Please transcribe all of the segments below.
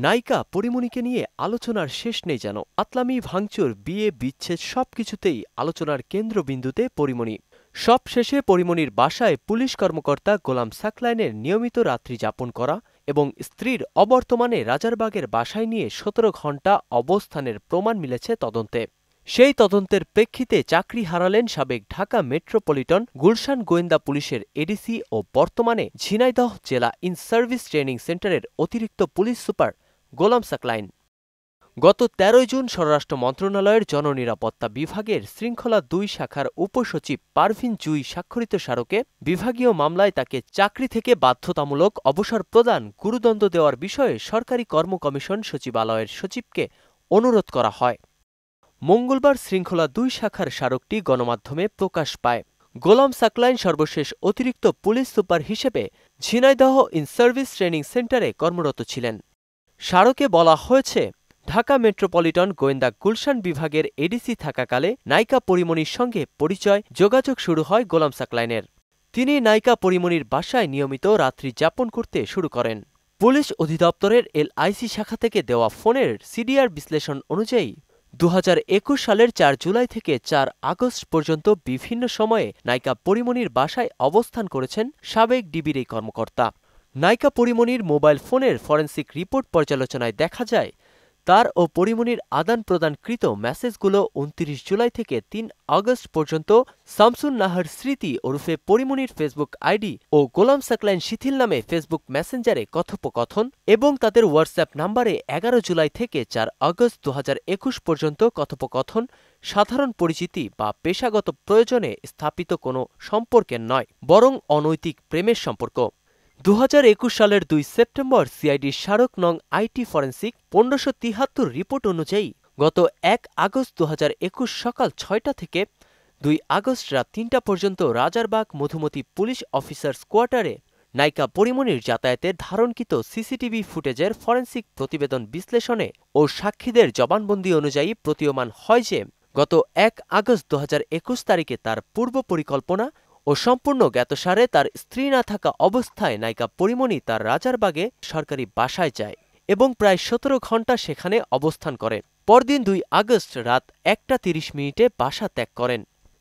নায়িকা পরীমনিকে নিয়ে আলোচনার শেষ নেই যেন। আতলামি, ভাঙচুর, বিয়ে, বিচ্ছেদ সবকিছুতেই আলোচনার কেন্দ্রবিন্দুতে পরীমনি। সব শেষে পরীমনির বাসায় পুলিশ কর্মকর্তা গোলাম সাকলাইনের নিয়মিত রাত্রি যাপন করা এবং স্ত্রীর অবর্তমানে রাজারবাগের বাসায় নিয়ে ১৭ ঘণ্টা অবস্থানের প্রমাণ মিলেছে তদন্তে। সেই তদন্তের প্রেক্ষিতে চাকরি হারালেন সাবেক ঢাকা মেট্রোপলিটন গুলশান গোয়েন্দা পুলিশের এডিসি ও বর্তমানে ঝিনাইদহ জেলা ইন সার্ভিস ট্রেনিং সেন্টারের অতিরিক্ত পুলিশ সুপার গোলাম সাকলাইন। গত ১৩ জুন স্বরাষ্ট্র মন্ত্রণালয়ের জননিরাপত্তা বিভাগের শৃঙ্খলা ২ শাখার উপসচিব পারভিন জুই স্বাক্ষরিত স্মারকে বিভাগীয় মামলায় তাকে চাকরি থেকে বাধ্যতামূলক অবসর প্রদান, গুরুদণ্ড দেওয়ার বিষয়ে সরকারি কর্ম কমিশন সচিবালয়ের সচিবকে অনুরোধ করা হয়। মঙ্গলবার শৃঙ্খলা ২ শাখার স্মারকটি গণমাধ্যমে প্রকাশ পায়। গোলাম সাকলাইন সর্বশেষ অতিরিক্ত পুলিশ সুপার হিসেবে ঝিনাইদহ ইন সার্ভিস ট্রেনিং সেন্টারে কর্মরত ছিলেন। স্মারকে বলা হয়েছে, ঢাকা মেট্রোপলিটন গোয়েন্দা গুলশান বিভাগের এডিসি থাকাকালে নায়িকা পরীমনির সঙ্গে যোগাযোগ শুরু হয় গোলাম সাকলাইনের। তিনি নায়িকা পরীমনির বাসায় নিয়মিত রাত্রি যাপন করতে শুরু করেন। পুলিশ অধিদপ্তরের LIC শাখা থেকে দেওয়া ফোনের সিডিআর বিশ্লেষণ অনুযায়ী ২০২১ সালের ৪ জুলাই থেকে ৪ আগস্ট পর্যন্ত বিভিন্ন সময়ে নায়িকা পরীমনির বাসায় অবস্থান করেছেন সাবেক ডিবির এই কর্মকর্তা। নায়িকা পরীমনির মোবাইল ফোনের ফরেনসিক রিপোর্ট পর্যালোচনায় দেখা যায়, তার ও পরীমনির আদান প্রদানকৃত মেসেজগুলো ২৯ জুলাই থেকে ৩ আগস্ট পর্যন্ত শামসুন নাহার স্মৃতি ওরফে পরীমনির ফেসবুক আইডি ও গোলাম সাকলাইন শিথিল নামে ফেসবুক মেসেঞ্জারে কথোপকথন এবং তাদের হোয়াটসঅ্যাপ নাম্বারে ১১ জুলাই থেকে ৪ আগস্ট ২০২১ পর্যন্ত কথোপকথন সাধারণ পরিচিতি বা পেশাগত প্রয়োজনে স্থাপিত কোনো সম্পর্কের নয়, বরং অনৈতিক প্রেমের সম্পর্ক। ২০২১ সালের ২ সেপ্টেম্বর সিআইডির স্মারক নং আইটি ফরেনসিক ১৫৭৩ রিপোর্ট অনুযায়ী গত ১ আগস্ট ২০২১ সকাল ৬টা থেকে ২ আগস্ট রাত ৩টা পর্যন্ত রাজারবাগ মধুমতি পুলিশ অফিসার্স কোয়ার্টারে নায়িকা পরীমনির যাতায়াতের ধারণকৃত সিসিটিভি ফুটেজের ফরেনসিক প্রতিবেদন বিশ্লেষণে ও সাক্ষীদের জবানবন্দি অনুযায়ী প্রতীয়মান হয় যে গত ১ আগস্ট ২০২১ তারিখে তার পূর্ব পরিকল্পনা ও সম্পূর্ণ জ্ঞাতসারে তার স্ত্রী না থাকা অবস্থায় নায়িকা পরীমনি তার রাজারবাগে সরকারি বাসায় যায় এবং প্রায় ১৭ ঘণ্টা সেখানে অবস্থান করেন। পরদিন ২ আগস্ট রাত ১টা ৩০ মিনিটে বাসা ত্যাগ করেন।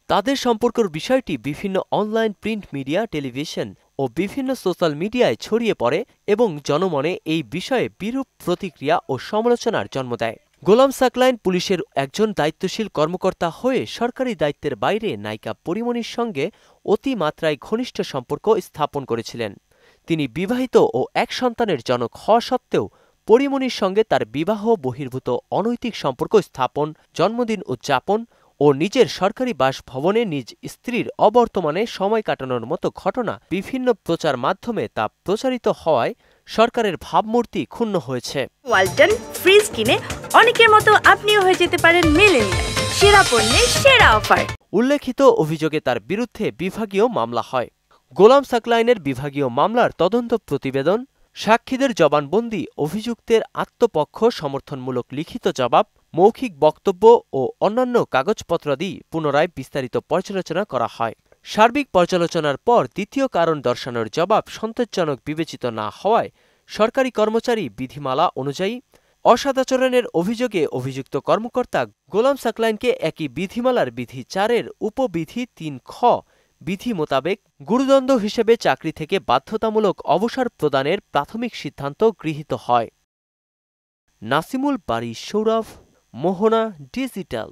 তাদের সম্পর্কের বিষয়টি বিভিন্ন অনলাইন, প্রিন্ট মিডিয়া, টেলিভিশন ও বিভিন্ন সোশ্যাল মিডিয়ায় ছড়িয়ে পড়ে এবং জনমনে এই বিষয়ে বিরূপ প্রতিক্রিয়া ও সমালোচনার জন্ম দেয়। গোলাম সাকলাইন পুলিশের একজন দায়িত্বশীল কর্মকর্তা হয়ে সরকারি দায়িত্বের বাইরে নায়িকা পরীমনির সঙ্গে অতিমাত্রায় ঘনিষ্ঠ সম্পর্ক স্থাপন করেছিলেন। তিনি বিবাহিত ও এক সন্তানের জনক হওয়া সত্ত্বেও পরীমনির সঙ্গে তার বিবাহ বহির্ভূত অনৈতিক সম্পর্ক স্থাপন, জন্মদিন উদযাপন ও নিজের সরকারি বাসভবনে নিজ স্ত্রীর অবর্তমানে সময় কাটানোর মতো ঘটনা বিভিন্ন প্রচার মাধ্যমে তা প্রচারিত হওয়ায় সরকারের ভাবমূর্তি ক্ষুণ্ণ হয়েছে। ওয়ালটন ফ্রিজ কিনে অনেকের মতো আপনিও হয়ে যেতে পারেন মিলেনিয়াল, সেরা পণ্যের সেরা অফার। উল্লেখিত অভিযোগে তার বিরুদ্ধে বিভাগীয় মামলা হয়। গোলাম সাকলাইনের বিভাগীয় মামলার তদন্ত প্রতিবেদন, সাক্ষীদের জবানবন্দি, অভিযুক্তের আত্মপক্ষ সমর্থনমূলক লিখিত জবাব, মৌখিক বক্তব্য ও অন্যান্য কাগজপত্রাদি পুনরায় বিস্তারিত পর্যালোচনা করা হয়। সার্বিক পর্যালোচনার পর দ্বিতীয় কারণ দর্শানোর জবাব সন্তোষজনক বিবেচিত না হওয়ায় সরকারি কর্মচারী বিধিমালা অনুযায়ী অসদাচরণের অভিযোগে অভিযুক্ত কর্মকর্তা গোলাম সাকলাইনকে একই বিধিমালার বিধি ৪-এর উপবিধি ৩ খ বিধি মোতাবেক গুরুদণ্ড হিসেবে চাকরি থেকে বাধ্যতামূলক অবসর প্রদানের প্রাথমিক সিদ্ধান্ত গৃহীত হয়। নাসিমুল বারী সৌরভ, মোহনা ডিজিটাল।